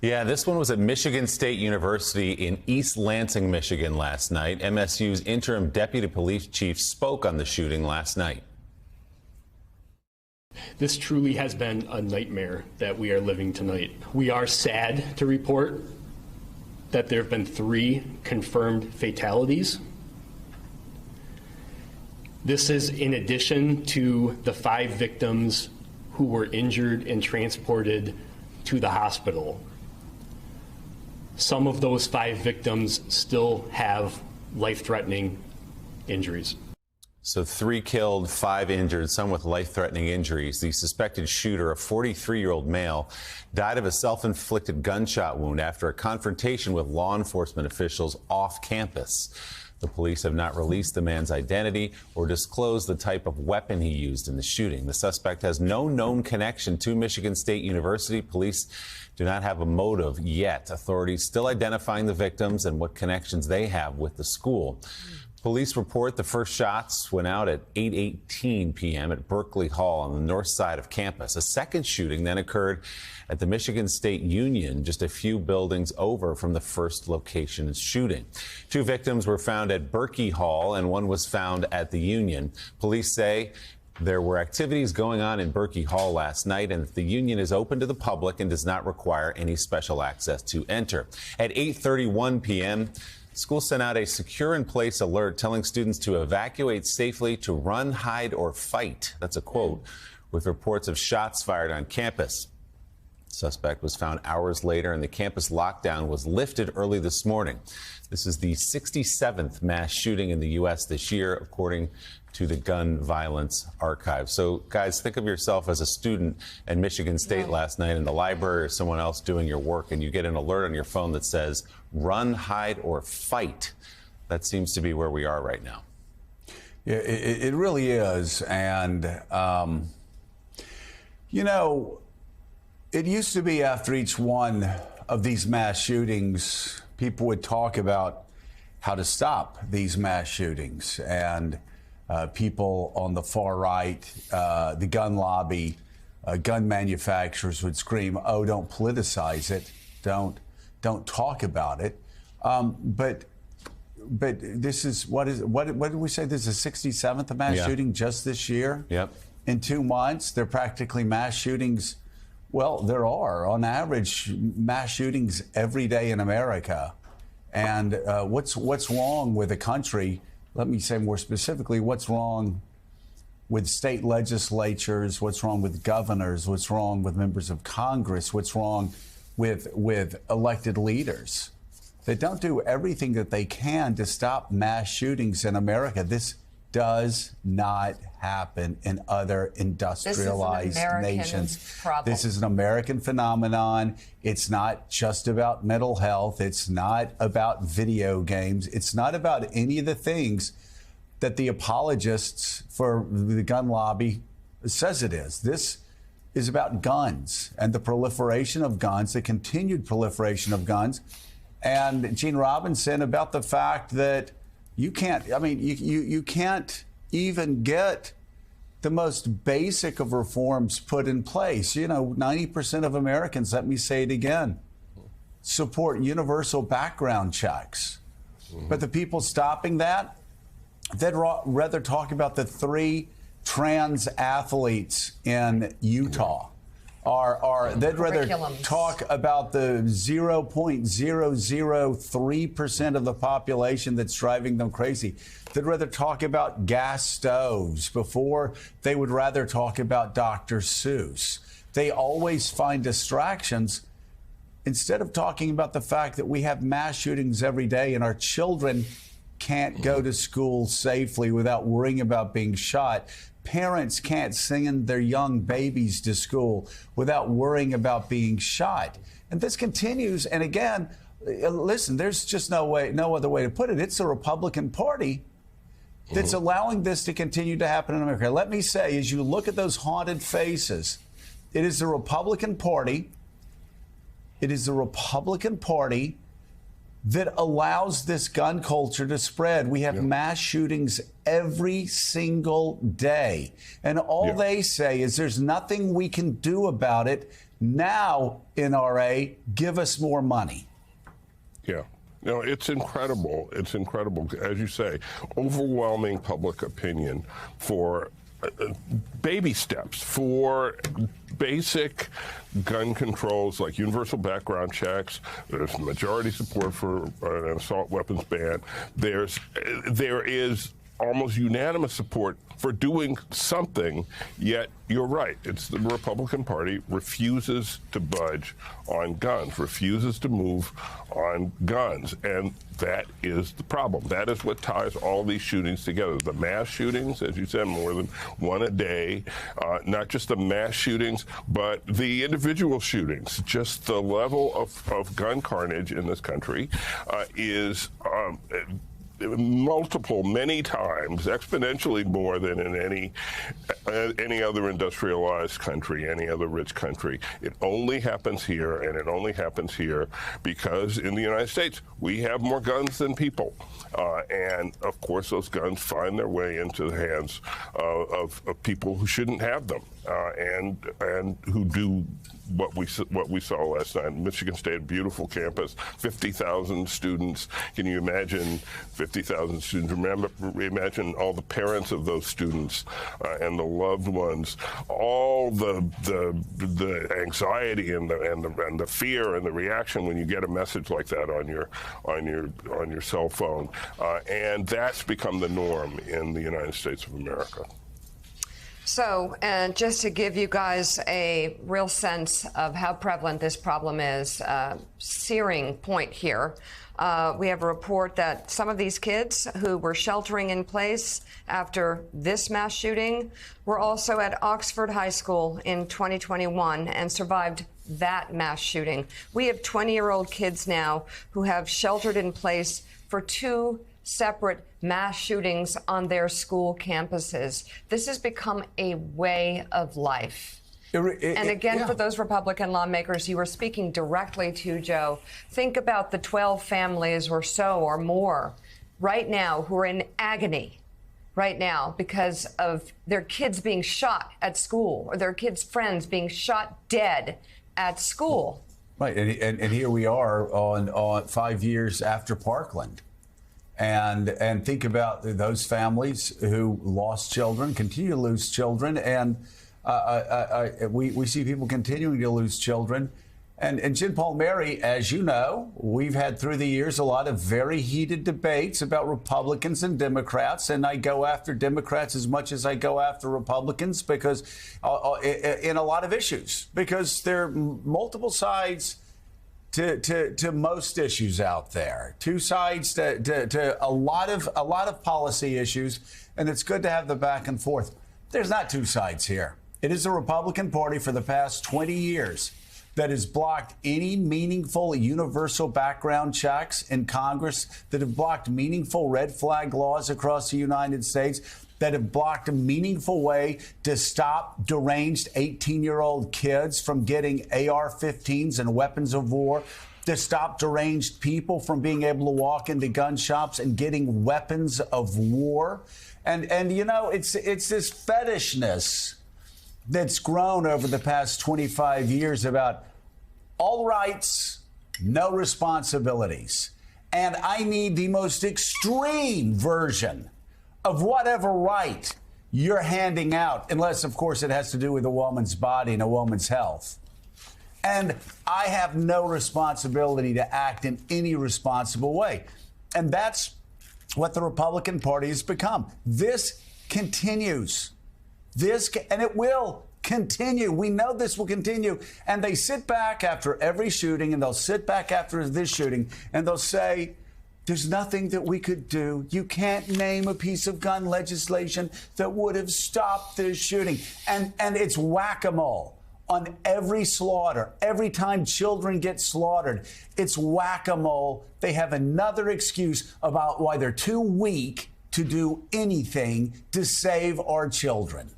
Yeah, this one was at Michigan State University in East Lansing, Michigan last night. MSU's interim deputy police chief spoke on the shooting last night. This truly has been a nightmare that we are living tonight. We are sad to report that there have been 3 confirmed fatalities. This is in addition to the 5 victims who were injured and transported to the hospital. Some of those 5 victims still have life-threatening injuries. So 3 killed, 5 injured, some with life-threatening injuries. The suspected shooter, a 43-year-old male, died of a self-inflicted gunshot wound after a confrontation with law enforcement officials off campus. The police have not released the man's identity or disclosed the type of weapon he used in the shooting. The suspect has no known connection to Michigan State University. Police do not have a motive yet. Authorities still identifying the victims and what connections they have with the school. Police report the first shots went out at 8:18 p.m. at Berkeley Hall on the north side of campus. A second shooting then occurred at the Michigan State Union, just a few buildings over from the first location shooting. 2 victims were found at Berkey Hall and 1 was found at the Union. Police say there were activities going on in Berkey Hall last night and that the Union is open to the public and does not require any special access to enter. At 8:31 p.m., school sent out a secure-in-place alert telling students to evacuate safely, to run, hide, or fight. That's a quote, with reports of shots fired on campus. The suspect was found hours later, and the campus lockdown was lifted early this morning. This is the 67th mass shooting in the U.S. this year, according to the Gun Violence Archive. So, guys, think of yourself as a student at Michigan State last night in the library or someone else doing your work, and you get an alert on your phone that says, run, hide, or fight. That seems to be where we are right now. Yeah, it really is. And, you know, it used to be after each one of these mass shootings, people would talk about how to stop these mass shootings. And people on the far right, the gun lobby, gun manufacturers would scream, "Oh, don't politicize it. Don't talk about it." But this is what did we say? This is the 67th mass shooting just this year. Yep. In 2 months, they're practically mass shootings. Well, there are on average mass shootings every day in America. And what's wrong with the country? Let me say more specifically, what's wrong with state legislatures? What's wrong with governors? What's wrong with members of Congress? What's wrong with elected leaders that don't do everything that they can to stop mass shootings in America? This does not happen in other industrialized nations. This is an American phenomenon. It's not just about mental health. It's not about video games. It's not about any of the things that the apologists for the gun lobby says it is. This is about guns and the proliferation of guns, the continued proliferation of guns. And Gene Robinson, about the fact that you can't even get the most basic of reforms put in place. You know, 90% of Americans, let me say it again, support universal background checks. But the people stopping that, they'd rather talk about the 3 trans athletes in Utah. They'd rather talk about the 0.003% of the population that's driving them crazy. They'd rather talk about gas stoves before they would rather talk about Dr. Seuss. They always find distractions instead of talking about the fact that we have mass shootings every day and our children can't go to school safely without worrying about being shot. Parents can't send their young babies to school without worrying about being shot. And this continues. And again, listen, there's just no other way to put it. It's the Republican Party that's allowing this to continue to happen in America. Let me say, as you look at those haunted faces, it is the Republican Party. It is the Republican Party that allows this gun culture to spread. We have mass shootings every single day. And all they say is there's nothing we can do about it. Now, NRA, give us more money. Yeah. No, it's incredible. It's incredible. As you say, overwhelming public opinion for baby steps, for basic gun controls like universal background checks. There's majority support for an assault weapons ban. There is almost unanimous support for doing something, yet you're right. It's the Republican Party refuses to budge on guns, refuses to move on guns, and that is the problem. That is what ties all these shootings together. The mass shootings, as you said, more than one a day, not just the mass shootings, but the individual shootings. Just the level of gun carnage in this country is many times, exponentially more than in any other industrialized country, any other rich country. It only happens here, and it only happens here because in the United States we have more guns than people, and of course those guns find their way into the hands of people who shouldn't have them, and who do what we saw last night. Michigan State, beautiful campus, 50,000 students. Can you imagine 50,000 students? Imagine all the parents of those students and the loved ones, all the anxiety and the fear and the reaction when you get a message like that on your cell phone, and that's become the norm in the United States of America. So, and just to give you guys a real sense of how prevalent this problem is, searing point here, we have a report that some of these kids who were sheltering in place after this mass shooting were also at Oxford High School in 2021 and survived that mass shooting. We have 20-year-old kids now who have sheltered in place for 2 separate mass shootings on their school campuses. This has become a way of life. And again, for those Republican lawmakers you were speaking directly to, Joe, think about the 12 families or so or more right now who are in agony right now because of their kids being shot at school or their kids' friends being shot dead at school. Right, and here we are on 5 years after Parkland. And think about those families who lost children, continue to lose children, and we see people continuing to lose children. And Jen Palmieri, as you know, we've had through the years a lot of very heated debates about Republicans and Democrats, and I go after Democrats as much as I go after Republicans because in a lot of issues, because there are multiple sides to most issues out there, 2 sides to a lot of policy issues, and it's good to have the back and forth. There's not 2 sides here. It is the Republican Party for the past 20 years that has blocked any meaningful universal background checks in Congress, that have blocked meaningful red flag laws across the United States, that have blocked a meaningful way to stop deranged 18-year-old kids from getting AR-15s and weapons of war, to stop deranged people from being able to walk into gun shops and getting weapons of war. And you know, it's this fetishness that's grown over the past 25 years about all rights, no responsibilities. And I need the most extreme version of whatever right you're handing out, unless, of course, it has to do with a woman's body and a woman's health. And I have no responsibility to act in any responsible way. And that's what the Republican Party has become. This continues. And it will continue. We know this will continue. And they sit back after every shooting, and they'll sit back after this shooting, and they'll say, there's nothing that we could do. You can't name a piece of gun legislation that would have stopped this shooting. And it's whack-a-mole on every slaughter. Every time children get slaughtered, it's whack-a-mole. They have another excuse about why they're too weak to do anything to save our children.